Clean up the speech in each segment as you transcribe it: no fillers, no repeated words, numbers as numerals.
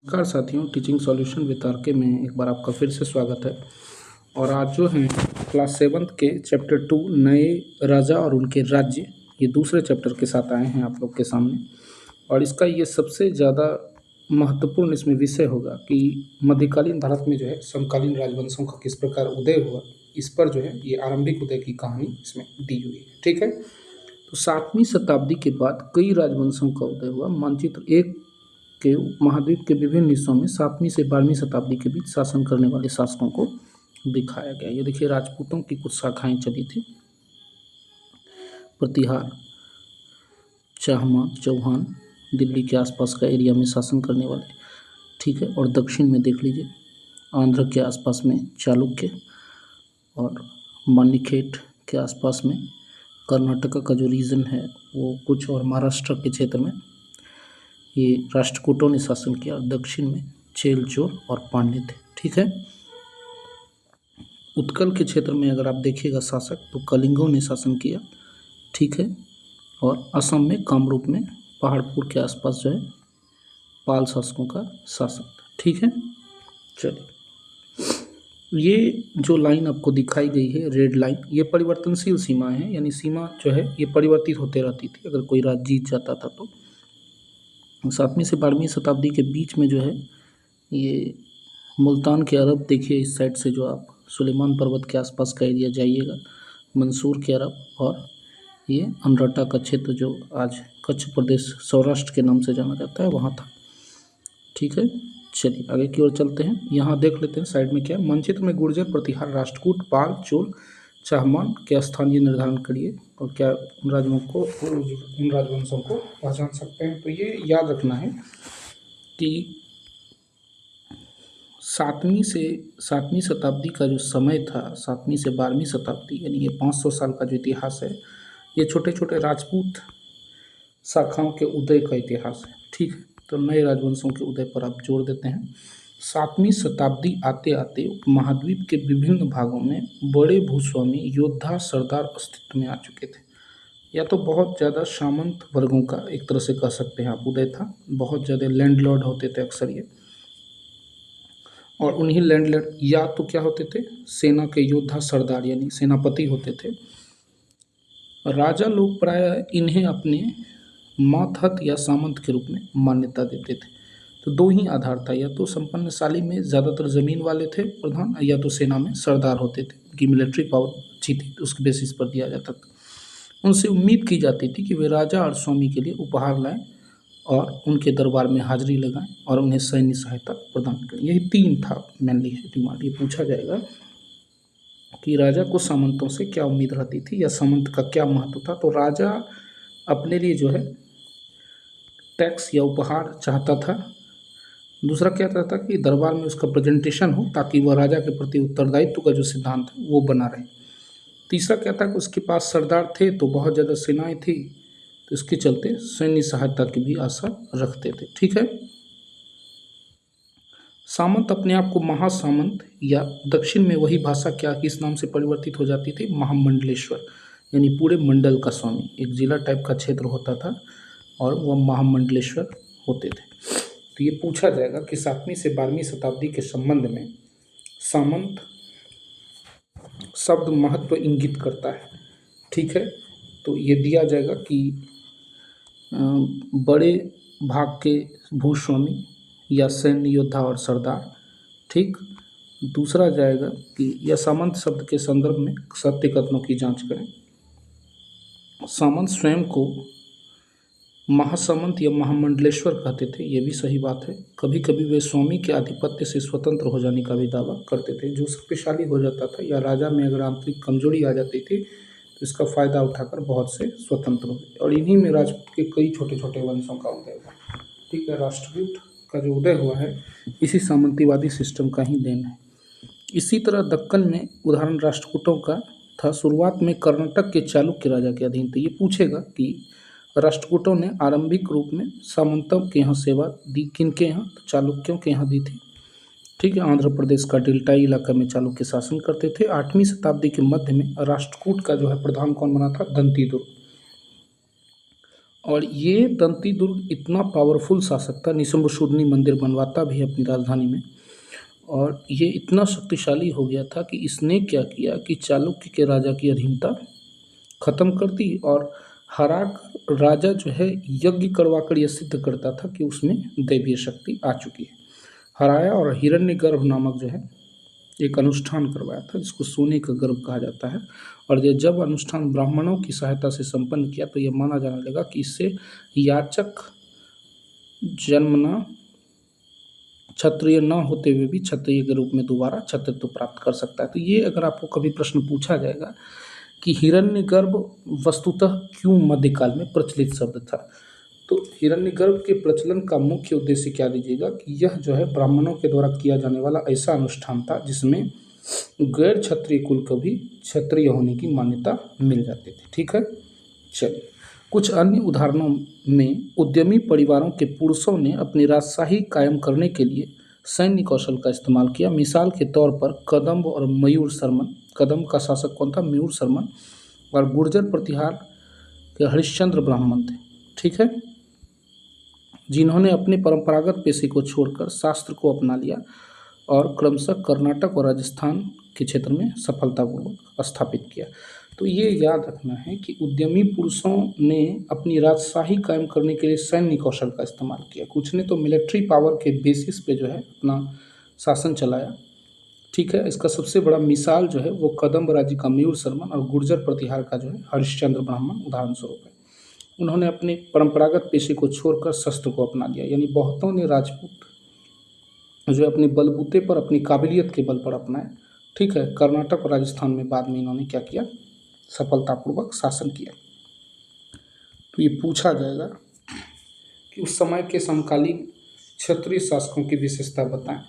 नमस्कार साथियों, teaching solution with R K में एक बार आपका फिर से स्वागत है। और आज जो है क्लास 7th के चैप्टर 2 नए राजा और उनके राज्य, ये दूसरे चैप्टर के साथ आए हैं आप लोग के सामने। और इसका ये सबसे ज़्यादा महत्वपूर्ण इसमें विषय होगा कि मध्यकालीन भारत में जो है समकालीन राजवंशों का किस प्रकार उदय हुआ, इस पर जो है ये आरंभिक उदय की कहानी इसमें दी हुई है। ठीक है, तो 7वीं शताब्दी के बाद कई राजवंशों का उदय हुआ। मानचित्र एक के महाद्वीप के विभिन्न हिस्सों में 7वीं से 12वीं शताब्दी के बीच शासन करने वाले शासकों को दिखाया गया। ये देखिए, राजपूतों की कुछ शाखाएं चली थी। प्रतिहार, चाहमान, चौहान, दिल्ली के आसपास का एरिया में शासन करने वाले। ठीक है, और दक्षिण में देख लीजिए आंध्र के आसपास में चालुक्य, और मणिखेट के आसपास में कर्नाटका का जो रीजन है वो कुछ, और महाराष्ट्र के क्षेत्र में ये राष्ट्रकूटों ने शासन किया। और दक्षिण में चेल, चोल और पांड्य थे। ठीक है, उत्कल के क्षेत्र में अगर आप देखिएगा शासक, तो कलिंगों ने शासन किया। ठीक है, और असम में कामरूप में पहाड़पुर के आसपास जो है पाल शासकों का शासन था। ठीक है, चलिए, ये जो लाइन आपको दिखाई गई है रेड लाइन, ये परिवर्तनशील सीमा है, यानी सीमा जो है ये परिवर्तित होते रहती थी अगर कोई राज्य जीत जाता था तो। 7वीं से 12वीं शताब्दी के बीच में जो है ये मुल्तान के अरब, देखिए इस साइड से जो आप सुलेमान पर्वत के आसपास का एरिया जाइएगा, मंसूर के अरब, और ये अनरटा का क्षेत्र जो आज कच्छ प्रदेश सौराष्ट्र के नाम से जाना जाता है, वहाँ था। ठीक है, चलिए आगे की ओर चलते हैं। यहाँ देख लेते हैं साइड में क्या है। मानचित्र में गुर्जर, प्रतिहार, राष्ट्रकूट, पाल, चोल, चाहमान के स्थानीय निर्धारण करिए और क्या उन राजवंशों को पहचान सकते हैं। तो ये याद रखना है कि 7वीं शताब्दी का जो समय था, 7वीं से 12वीं शताब्दी, यानी ये 500 साल का जो इतिहास है, ये छोटे छोटे राजपूत शाखाओं के उदय का इतिहास है। ठीक है, तो नए राजवंशों के उदय पर आप जोड़ देते हैं। 7वीं शताब्दी आते आते महाद्वीप के विभिन्न भागों में बड़े भूस्वामी, योद्धा, सरदार अस्तित्व में आ चुके थे। या तो बहुत ज़्यादा सामंत वर्गों का एक तरह से कह सकते हैं आप उदय था। बहुत ज़्यादा लैंडलॉर्ड होते थे अक्सर ये, और उन्हीं लैंडलॉर्ड या तो क्या होते थे, सेना के योद्धा, सरदार यानी सेनापति होते थे। राजा लोग प्रायः इन्हें अपने मातहत या सामंत के रूप में मान्यता देते थे। तो दो ही आधार था, या तो संपन्नशाली में ज़्यादातर ज़मीन वाले थे प्रधान, या तो सेना में सरदार होते थे, उनकी मिलिट्री पावर अच्छी थी, उसके बेसिस पर दिया जाता था। उनसे उम्मीद की जाती थी कि वे राजा और स्वामी के लिए उपहार लाएं और उनके दरबार में हाजिरी लगाएं और उन्हें सैन्य सहायता प्रदान करें। यही 3 था मेनली है डिमांड। ये पूछा जाएगा कि राजा को सामंतों से क्या उम्मीद रहती थी या सामंत का क्या महत्व था। तो राजा अपने लिए जो है टैक्स या उपहार चाहता था। दूसरा क्या चाहता कि दरबार में उसका प्रेजेंटेशन हो, ताकि वह राजा के प्रति उत्तरदायित्व का जो सिद्धांत है वो बना रहे। तीसरा क्या था कि उसके पास सरदार थे तो बहुत ज़्यादा सेनाएं थी, तो इसके चलते सैन्य सहायता की भी आशा रखते थे। ठीक है, सामंत अपने आप को महासामंत, या दक्षिण में वही भाषा क्या किस नाम से परिवर्तित हो जाती थी, महामंडलेश्वर, यानी पूरे मंडल का स्वामी। एक जिला टाइप का क्षेत्र होता था और वह महामंडलेश्वर होते थे। तो ये पूछा जाएगा कि 7वीं से 12वीं शताब्दी के संबंध में सामंत शब्द महत्व इंगित करता है। ठीक है, तो ये दिया जाएगा कि बड़े भाग के भूस्वामी या सैन्य योद्धा और सरदार। ठीक, दूसरा जाएगा कि यह सामंत शब्द के संदर्भ में सत्य कथनों की जांच करें। सामंत स्वयं को महासामंत या महामंडलेश्वर कहते थे, ये भी सही बात है। कभी कभी वे स्वामी के आधिपत्य से स्वतंत्र हो जाने का भी दावा करते थे। जो शक्तिशाली हो जाता था या राजा में अगर आंतरिक कमजोरी आ जाती थी तो इसका फायदा उठाकर बहुत से स्वतंत्र हो गए, और इन्हीं में राजपूत के कई छोटे छोटे वंशों का उदय हुआ। ठीक है, राष्ट्रकूट का जो उदय हुआ है इसी सामंतीवादी सिस्टम का ही देन है। इसी तरह दक्कन में उदाहरण राष्ट्रकूटों का था। शुरुआत में कर्नाटक के चालुक्य राजा के अधीन थे। ये पूछेगा कि राष्ट्रकूटों ने आरंभिक रूप में सामंतों के यहाँ सेवा दी, किनके यहाँ, तो चालुक्यों के यहाँ दी थी। ठीक है, आंध्र प्रदेश का डेल्टाई इलाका में चालुक्य शासन करते थे। 8वीं शताब्दी के मध्य में राष्ट्रकूट का जो है प्रधान कौन बना था, दंतीदुर्ग। और ये दंती दुर्ग इतना पावरफुल शासक था, निशुम्भशूदनी मंदिर बनवाता भी है अपनी राजधानी में। और ये इतना शक्तिशाली हो गया था कि इसने क्या किया कि चालुक्य के राजा की अधीनता खत्म कर दी और हरा कर राजा जो है यज्ञ करवाकर यह सिद्ध करता था कि उसमें दैवीय शक्ति आ चुकी है। हराया और हिरण्यगर्भ नामक जो है एक अनुष्ठान करवाया था जिसको सोने का गर्भ कहा जाता है। और ये जब अनुष्ठान ब्राह्मणों की सहायता से संपन्न किया तो यह माना जाने लगा कि इससे याचक जन्मना क्षत्रिय न होते हुए भी क्षत्रिय के रूप में दोबारा क्षत्रित्व प्राप्त कर सकता है। तो ये अगर आपको कभी प्रश्न पूछा जाएगा कि हिरण्यगर्भ वस्तुतः क्यों मध्यकाल में प्रचलित शब्द था, तो हिरण्यगर्भ के प्रचलन का मुख्य उद्देश्य क्या लीजिएगा कि यह जो है ब्राह्मणों के द्वारा किया जाने वाला ऐसा अनुष्ठान था जिसमें गैर क्षत्रिय कुल को भी क्षत्रिय होने की मान्यता मिल जाती थी। ठीक है, चलिए कुछ अन्य उदाहरणों में उद्यमी परिवारों के पुरुषों ने अपनी राजशाही कायम करने के लिए सैन्य कौशल का इस्तेमाल किया। मिसाल के तौर पर कदम्ब और मयूर शर्मन, कदम्ब का शासक कौन था? मयूर शर्मन। और गुर्जर प्रतिहार के हरिश्चंद्र ब्राह्मण थे। ठीक है, जिन्होंने अपने परंपरागत पेशे को छोड़कर शास्त्र को अपना लिया और क्रमशः कर्नाटक और राजस्थान के क्षेत्र में सफलतापूर्वक स्थापित किया। तो ये याद रखना है कि उद्यमी पुरुषों ने अपनी राजशाही कायम करने के लिए सैन्य कौशल का इस्तेमाल किया। कुछ ने तो मिलिट्री पावर के बेसिस पे जो है अपना शासन चलाया। ठीक है, इसका सबसे बड़ा मिसाल जो है वो कदम्ब राज्य का मयूर शर्मन और गुर्जर प्रतिहार का जो है हरिश्चंद्र ब्राह्मण उदाहरण स्वरूप है। उन्होंने अपने परंपरागत पेशे को छोड़कर शस्त्र को अपना लिया। यानी बहुतों ने राजपूत जो है अपने बलबूते पर, अपनी काबिलियत के बल पर अपनाए। ठीक है, कर्नाटक और राजस्थान में बाद में इन्होंने क्या किया? सफलतापूर्वक शासन किया। तो ये पूछा जाएगा कि उस समय के समकालीन क्षत्रिय शासकों की विशेषता बताएं,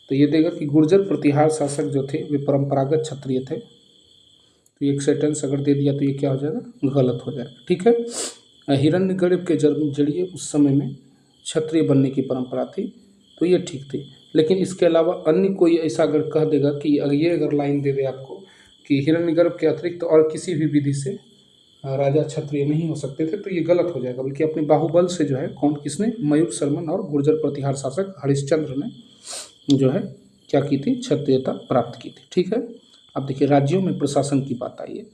तो ये देगा कि गुर्जर प्रतिहार शासक जो थे वे परंपरागत क्षत्रिय थे। तो एक सेंटेंस अगर दे दिया तो ये क्या हो जाएगा? गलत हो जाएगा। ठीक है, हिरण्यगर्भ के जरिए उस समय में क्षत्रिय बनने की परंपरा थी, तो ये ठीक थी। लेकिन इसके अलावा अन्य कोई ऐसा अगर कह देगा कि ये अगर लाइन दे दे आपको कि हिरण्यगर्भ के अतिरिक्त और किसी भी विधि से राजा क्षत्रिय नहीं हो सकते थे, तो ये गलत हो जाएगा। बल्कि अपने बाहुबल से जो है किसने? मयूर शर्मन और गुर्जर प्रतिहार शासक हरिश्चंद्र ने जो है क्या की थी? क्षत्रियता प्राप्त की थी। ठीक है, अब देखिए राज्यों में प्रशासन की बात आई है।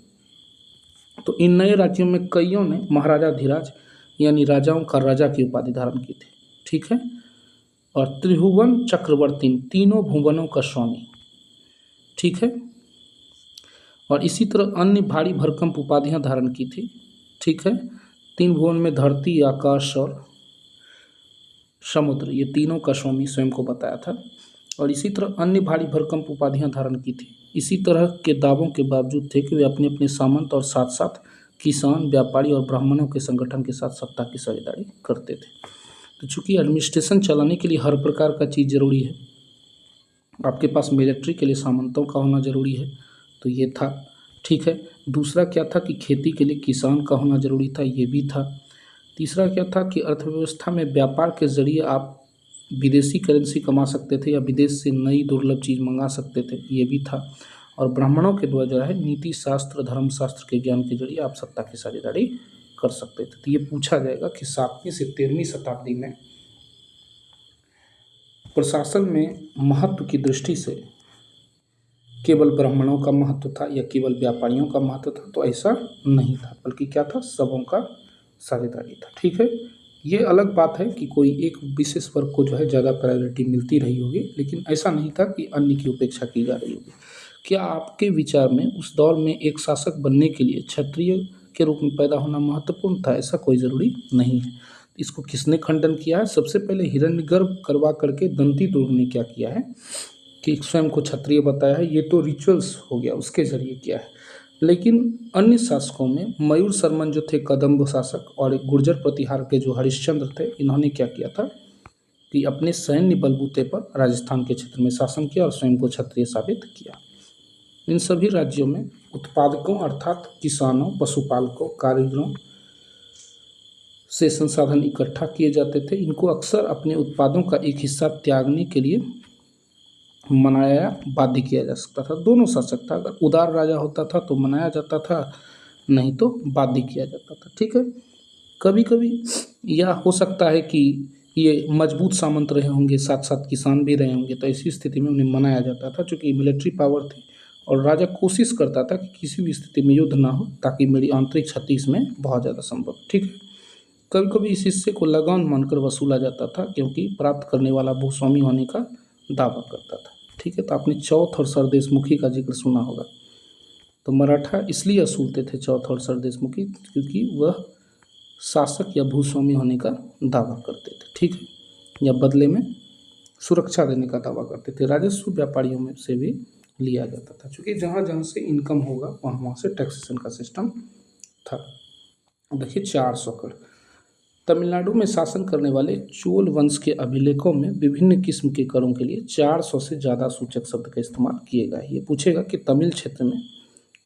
तो इन नए राज्यों में कईयों ने महाराजा धीराज यानी राजाओं का राजा की उपाधि धारण की थी। ठीक है, और त्रिभुवन चक्रवर्ती, तीनों भुवनों का स्वामी। ठीक है, और इसी तरह अन्य भारी भरकम उपाधियां धारण की थी। ठीक है, तीन भुवन में धरती, आकाश और समुद्र, ये तीनों का स्वामी स्वयं को बताया था। और इसी तरह अन्य भारी भरकम उपाधियां धारण की थी। इसी तरह के दावों के बावजूद थे कि वे अपने अपने सामंत और साथ साथ किसान, व्यापारी और ब्राह्मणों के संगठन के साथ सत्ता की साझेदारी करते थे। तो चूंकि एडमिनिस्ट्रेशन चलाने के लिए हर प्रकार का चीज़ जरूरी है, आपके पास मिलिट्री के लिए सामंतों का होना जरूरी है, तो ये था। ठीक है, दूसरा क्या था कि खेती के लिए किसान का होना जरूरी था, ये भी था। तीसरा क्या था कि अर्थव्यवस्था में व्यापार के जरिए आप विदेशी करेंसी कमा सकते थे या विदेश से नई दुर्लभ चीज़ मंगा सकते थे, ये भी था। और ब्राह्मणों के द्वारा जो है नीति शास्त्र, धर्मशास्त्र के ज्ञान के जरिए आप सत्ता की साझेदारी कर सकते थे। तो ये पूछा जाएगा कि 7वीं से 13वीं शताब्दी में प्रशासन में महत्व की दृष्टि से केवल ब्राह्मणों का महत्व था या केवल व्यापारियों का महत्व था? तो ऐसा नहीं था, बल्कि क्या था? सबों का साझेदारी था। ठीक है, ये अलग बात है कि कोई एक विशेष वर्ग को जो है ज़्यादा प्रायोरिटी मिलती रही होगी, लेकिन ऐसा नहीं था कि अन्य की उपेक्षा की जा रही होगी। क्या आपके विचार में उस दौर में एक शासक बनने के लिए क्षत्रिय के रूप में पैदा होना महत्वपूर्ण था? ऐसा कोई ज़रूरी नहीं है। इसको किसने खंडन किया है? सबसे पहले हिरण्यगर्भ करवा करके दंती दुर्ग ने क्या किया है कि स्वयं को क्षत्रिय बताया है। ये तो रिचुअल्स हो गया, उसके जरिए किया है। लेकिन अन्य शासकों में मयूर शर्मन जो थे कदम्ब शासक, और एक गुर्जर प्रतिहार के जो हरिश्चंद्र थे, इन्होंने क्या किया था कि अपने सैन्य बलबूते पर राजस्थान के क्षेत्र में शासन किया और स्वयं को क्षत्रिय साबित किया। इन सभी राज्यों में उत्पादकों अर्थात किसानों, पशुपालकों, कारीगरों से संसाधन इकट्ठा किए जाते थे। इनको अक्सर अपने उत्पादों का एक हिस्सा त्यागने के लिए मनाया, बाध्य किया जा सकता था। दोनों शासक था, अगर उदार राजा होता था तो मनाया जाता था, नहीं तो बाध्य किया जाता था। ठीक है, कभी कभी यह हो सकता है कि ये मजबूत सामंत रहे होंगे, साथ साथ किसान भी रहे होंगे, तो ऐसी स्थिति में उन्हें मनाया जाता था, चूँकि मिलिट्री पावर थी और राजा कोशिश करता था कि किसी भी स्थिति में युद्ध ना हो, ताकि मेरी आंतरिक क्षति इसमें बहुत ज़्यादा संभव। ठीक है। कभी कभी इस हिस्से को लगान मानकर वसूला जाता था, क्योंकि प्राप्त करने वाला भूस्वामी होने का दावा करता था। ठीक है। तो आपने चौथ और सरदेशमुखी का जिक्र सुना होगा। तो मराठा इसलिए असूलते थे चौथ और सरदेशमुखी, क्योंकि वह शासक या भूस्वामी होने का दावा करते थे। ठीक है। या बदले में सुरक्षा देने का दावा करते थे। राजस्व व्यापारियों में से भी लिया जाता था, क्योंकि जहाँ जहाँ से इनकम होगा वहाँ वहाँ से टैक्सेशन का सिस्टम था। देखिए 400 कर। तमिलनाडु में शासन करने वाले चोल वंश के अभिलेखों में विभिन्न किस्म के करों के लिए 400 से ज़्यादा सूचक शब्द का इस्तेमाल किए गए। ये पूछेगा कि तमिल क्षेत्र में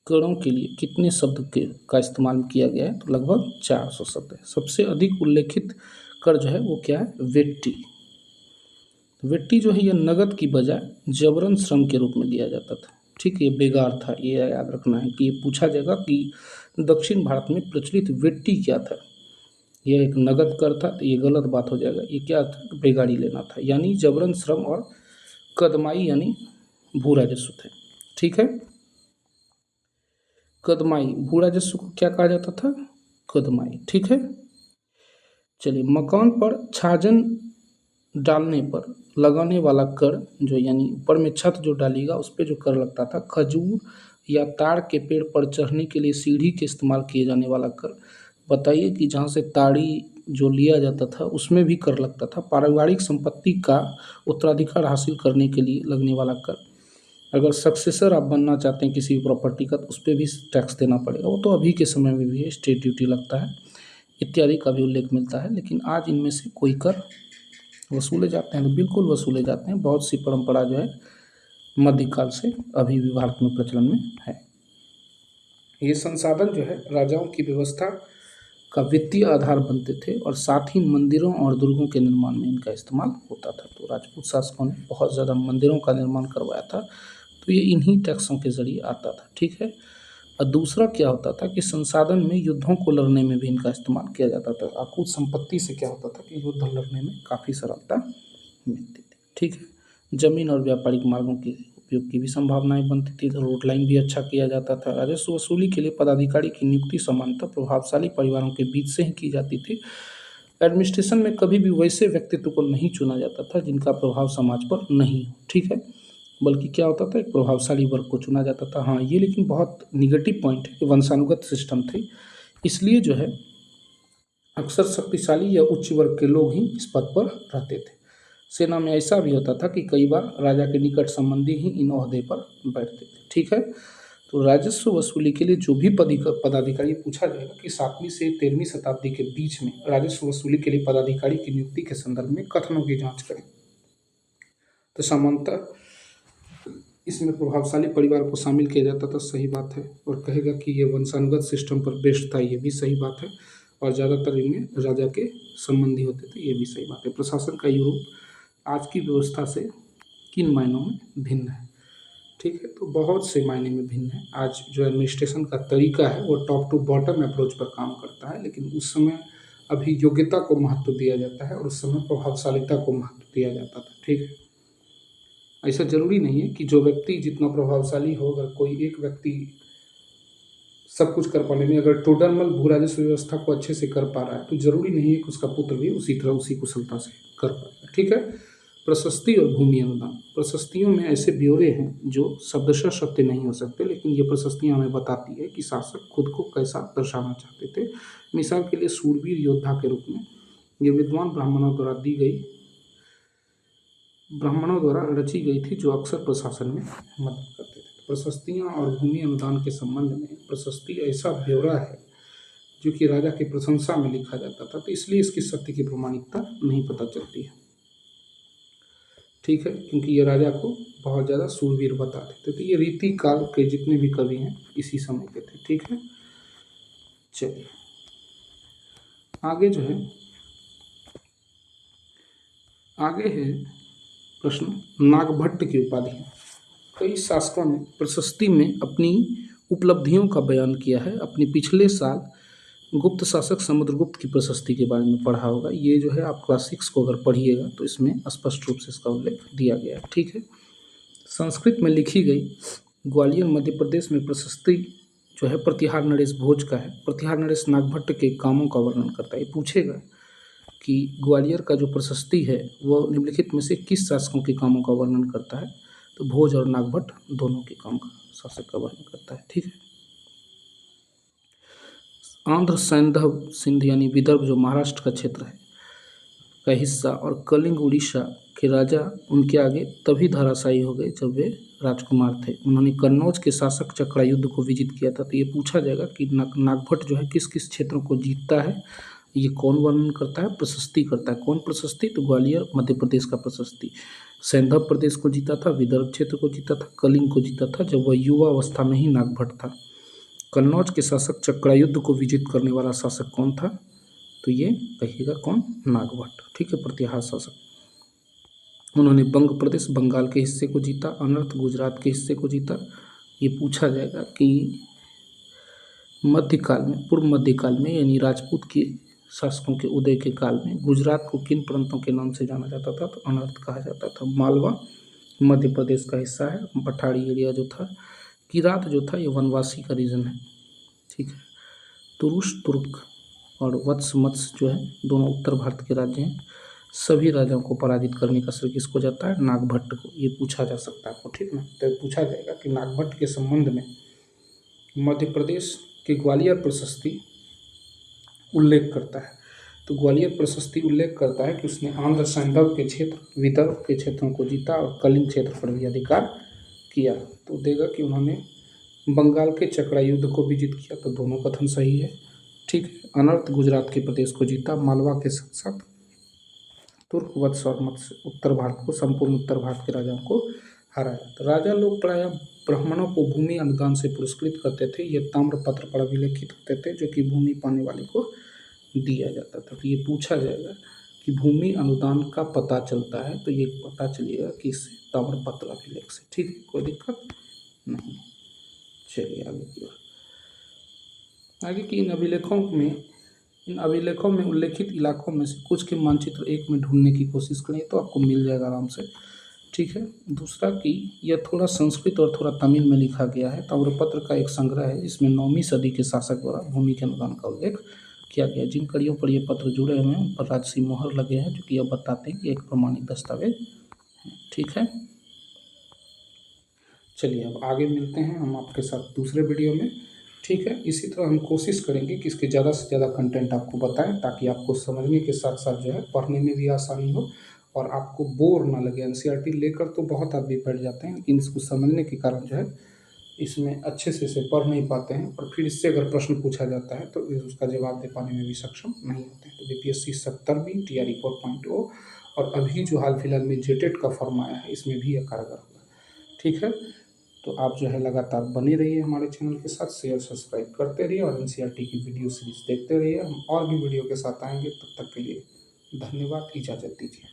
करों के लिए कितने शब्द का इस्तेमाल किया गया है, तो लगभग 400 शब्द है। सबसे अधिक उल्लेखित कर जो है वो क्या है, वेट्टी। वेट्टी जो है ये नगद की बजाय जबरन श्रम के रूप में लिया जाता था। ठीक है। ये बेगार था। ये याद रखना है कि ये पूछा जाएगा कि दक्षिण भारत में प्रचलित वेट्टी क्या था। यह एक नगद कर था, तो ये गलत बात हो जाएगा। ये क्या था, बेगारी लेना था, यानी जबरन श्रम और कदमाई यानी भू राजस्व थे। ठीक है। कदमाई भू राजस्व को क्या कहा जाता था, कदमाई। ठीक है। चलिए, मकान पर छाजन डालने पर लगाने वाला कर जो, यानी ऊपर में छत जो डालेगा उस पर जो कर लगता था। खजूर या ताड़ के पेड़ पर चढ़ने के लिए सीढ़ी के इस्तेमाल किए जाने वाला कर। बताइए कि जहाँ से ताड़ी जो लिया जाता था उसमें भी कर लगता था। पारिवारिक संपत्ति का उत्तराधिकार हासिल करने के लिए लगने वाला कर। अगर सक्सेसर आप बनना चाहते हैं किसी प्रॉपर्टी का, तो उस पर भी टैक्स देना पड़ेगा। वो तो अभी के समय में भी है, स्टेट ड्यूटी लगता है इत्यादि का भी उल्लेख मिलता है। लेकिन आज इनमें से कोई कर वसूले जाते हैं, तो बिल्कुल वसूले जाते हैं। बहुत सी परंपरा जो है मध्यकाल से अभी भी भारत में प्रचलन में है। ये संसाधन जो है राजाओं की व्यवस्था का वित्तीय आधार बनते थे, और साथ ही मंदिरों और दुर्गों के निर्माण में इनका इस्तेमाल होता था। तो राजपूत शासकों ने बहुत ज़्यादा मंदिरों का निर्माण करवाया था, तो ये इन्हीं टैक्सों के जरिए आता था। ठीक है। और दूसरा क्या होता था कि संसाधन में युद्धों को लड़ने में भी इनका इस्तेमाल किया जाता था। अकूत संपत्ति से क्या होता था कि युद्ध लड़ने में काफ़ी सरलता मिलती थी। ठीक है। जमीन और व्यापारिक मार्गों के उपयोग की भी संभावनाएं बनती थी, तो रोड लाइन भी अच्छा किया जाता था। राजस्व वसूली के लिए पदाधिकारी की नियुक्ति सामान्यतः प्रभावशाली परिवारों के बीच से ही की जाती थी। एडमिनिस्ट्रेशन में कभी भी वैसे व्यक्तित्व को नहीं चुना जाता था जिनका प्रभाव समाज पर नहीं हो। ठीक है। बल्कि क्या होता था, एक प्रभावशाली वर्ग को चुना जाता था। हाँ, ये लेकिन बहुत निगेटिव पॉइंट है कि वंशानुगत सिस्टम थी, इसलिए जो है अक्सर शक्तिशाली या उच्च वर्ग के लोग ही इस पद पर रहते थे। सेना में ऐसा भी होता था कि कई बार राजा के निकट संबंधी ही इन ओहदे पर बैठते थे। ठीक है। तो राजस्व वसूली के लिए जो भी पदाधिकारी पूछा जाएगा कि 7वीं से 13वीं शताब्दी के बीच में राजस्व वसूली के लिए पदाधिकारी की नियुक्ति के संदर्भ में कथनों की जांच करें, तो सामान्यतः इसमें प्रभावशाली परिवार को शामिल किया जाता था, सही बात है। और कहेगा कि ये वंशानुगत सिस्टम पर बेस्ड था, ये भी सही बात है। और ज़्यादातर इनमें राजा के संबंधी होते थे, ये भी सही बात है। प्रशासन का यूरोप आज की व्यवस्था से किन मायनों में भिन्न है। ठीक है। तो बहुत से मायने में भिन्न है। आज जो एडमिनिस्ट्रेशन का तरीका है वो टॉप टू बॉटम अप्रोच पर काम करता है, लेकिन उस समय अभी योग्यता को महत्व दिया जाता है और उस समय प्रभावशालिता को महत्व दिया जाता था। ठीक है। ऐसा जरूरी नहीं है कि जो व्यक्ति जितना प्रभावशाली हो, अगर कोई एक व्यक्ति सब कुछ कर पाने में अगर टोटल भू राजस्व व्यवस्था को अच्छे से कर पा रहा है, तो जरूरी नहीं है कि उसका पुत्र भी उसी तरह उसी कुशलता से कर पाएगा। ठीक है। प्रशस्ति और भूमि अनुदान। प्रशस्तियों में ऐसे ब्यौरे हैं जो शब्दशः सत्य नहीं हो सकते, लेकिन ये प्रशस्तियां हमें बताती है कि शासक खुद को कैसा दर्शाना चाहते थे। मिसाल के लिए शूरवीर योद्धा के रूप में ये विद्वान ब्राह्मणों द्वारा रची गई थी, जो अक्सर प्रशासन में मदद करते थे। प्रशस्तियां और भूमि अनुदान के संबंध में प्रशस्ति ऐसा ब्यौरा है जो कि राजा की प्रशंसा में लिखा जाता था, तो इसलिए इसकी सत्य की प्रामाणिकता नहीं पता चलती है। ठीक है। क्योंकि ये राजा को बहुत ज़्यादा शूरवीर बताते थे। तो ये रीति काल के जितने भी कवि हैं इसी समय के थे। ठीक है। चलिए आगे जो है, आगे है प्रश्न नागभट्ट की उपाधि। कई शासकों ने प्रशस्ति में अपनी उपलब्धियों का बयान किया है। अपने पिछले साल गुप्त शासक समुद्रगुप्त की प्रशस्ति के बारे में पढ़ा होगा। ये जो है आप क्लास 6 को अगर पढ़िएगा तो इसमें स्पष्ट रूप से इसका उल्लेख दिया गया है। ठीक है। संस्कृत में लिखी गई ग्वालियर मध्य प्रदेश में प्रशस्ति जो है प्रतिहार नरेश भोज का है। प्रतिहार नरेश नागभट्ट के कामों का वर्णन करता है। ये पूछेगा कि ग्वालियर का जो प्रशस्ति है वह निम्नलिखित में से किस शासकों के कामों का वर्णन करता है, तो भोज और नागभट्ट दोनों के काम का शासक का वर्णन करता है। ठीक है। आंध्र सैंधव सिंध यानी विदर्भ जो महाराष्ट्र का क्षेत्र है का हिस्सा और कलिंग उड़ीसा के राजा उनके आगे तभी धराशायी हो गए जब वे राजकुमार थे। उन्होंने कन्नौज के शासक चक्रयुद्ध को विजित किया था। तो ये पूछा जाएगा कि नागभट्ट जो है किस किस क्षेत्रों को जीतता है, ये कौन वर्णन करता है, प्रशस्ति करता है। कौन प्रशस्ति, तो ग्वालियर मध्य प्रदेश का प्रशस्ति। सैंधव प्रदेश को जीता था, विदर्भ क्षेत्र को जीता था, कलिंग को जीता था जब वह युवा अवस्था में ही नागभट्ट था। कन्नौज के शासक चक्रयुद्ध को विजित करने वाला शासक कौन था, तो ये कहिएगा कौन, नागभट्ट। ठीक है, प्रतिहार शासक। उन्होंने बंग प्रदेश बंगाल के हिस्से को जीता, अनर्थ गुजरात के हिस्से को जीता। ये पूछा जाएगा कि मध्यकाल में, पूर्व मध्यकाल में यानी राजपूत के शासकों के उदय के काल में गुजरात को किन प्रांतों के नाम से जाना जाता था, तो अनर्थ कहा जाता था। मालवा मध्य प्रदेश का हिस्सा है। पठाड़ी एरिया जो था, किरात जो था ये वनवासी का रीजन है। ठीक है। तुरुष तुर्क और वत्स मत्स्य जो है दोनों उत्तर भारत के राज्य हैं। सभी राजाओं को पराजित करने का श्रेय किसको जाता है, नागभट्ट को। ये पूछा जा सकता है आपको। ठीक ना। तो पूछा जाएगा कि नागभट्ट के संबंध में मध्य प्रदेश के ग्वालियर प्रशस्ति उल्लेख करता है। तो ग्वालियर प्रशस्ति उल्लेख करता है कि उसने आंध्र सैंधव के क्षेत्र, विदर्भ के क्षेत्रों को जीता और कलिंग क्षेत्र पर भी अधिकार किया। तो देगा कि उन्होंने बंगाल के चक्रयुद्ध को विजित किया। तो दोनों कथन सही है। ठीक है। अनर्थ गुजरात के प्रदेश को जीता, मालवा के साथ साथ तुर्क वत्स और मत्स्य उत्तर भारत को, संपूर्ण उत्तर भारत के राजाओं को हराया। तो राजा लोग प्रायः ब्राह्मणों को भूमि अनुदान से पुरस्कृत करते थे। ये ताम्रपत्र पर अभिलेखित होते थे जो कि भूमि पाने वाले को दिया जाता था। तो ये पूछा जाएगा कि भूमि अनुदान का पता चलता है, तो ये पता चलिएगा कि इससे ताम्रपत्र अभिलेख से। ठीक है, कोई दिक्कत नहीं। चलिए आगे की ओर। आगे की इन अभिलेखों में उल्लेखित इलाकों में से कुछ के मानचित्र एक में ढूंढने की कोशिश करें तो आपको मिल जाएगा आराम से। ठीक है। दूसरा कि यह थोड़ा संस्कृत और थोड़ा तमिल में लिखा गया है। ताम्रपत्र का एक संग्रह है जिसमें 9वीं सदी के शासक द्वारा भूमि के अनुदान का उल्लेख किया गया। जिन कड़ियों पर ये पत्र जुड़े हुए हैं उन पर राजसी मोहर लगे हैं जो कि यह बताते हैं कि एक प्रमाणित दस्तावेज है। ठीक है। चलिए अब आगे मिलते हैं हम आपके साथ दूसरे वीडियो में। ठीक है। इसी तरह हम कोशिश करेंगे कि इसके ज़्यादा से ज़्यादा कंटेंट आपको बताएं ताकि आपको समझने के साथ साथ जो है पढ़ने में भी आसानी हो और आपको बोर ना लगे। एनसीईआरटी लेकर तो बहुत आदमी पढ़ जाते हैं लेकिन इसको समझने के कारण जो है इसमें अच्छे से इसे पढ़ नहीं पाते हैं और फिर इससे अगर प्रश्न पूछा जाता है तो उसका जवाब दे पाने में भी सक्षम नहीं होते हैं। तो बीपीएससी 70वीं TRE 4.0 और अभी जो हाल फिलहाल में जेटेट का फॉर्म आया है इसमें भी यह कारगर होगा। ठीक है। तो आप जो है लगातार बने रहिए हमारे चैनल के साथ, शेयर सब्सक्राइब करते रहिए और एनसीईआरटी की वीडियो सीरीज देखते रहिए। हम और भी वीडियो के साथ आएंगे, तब तक के लिए धन्यवाद, इजाज़त दीजिए।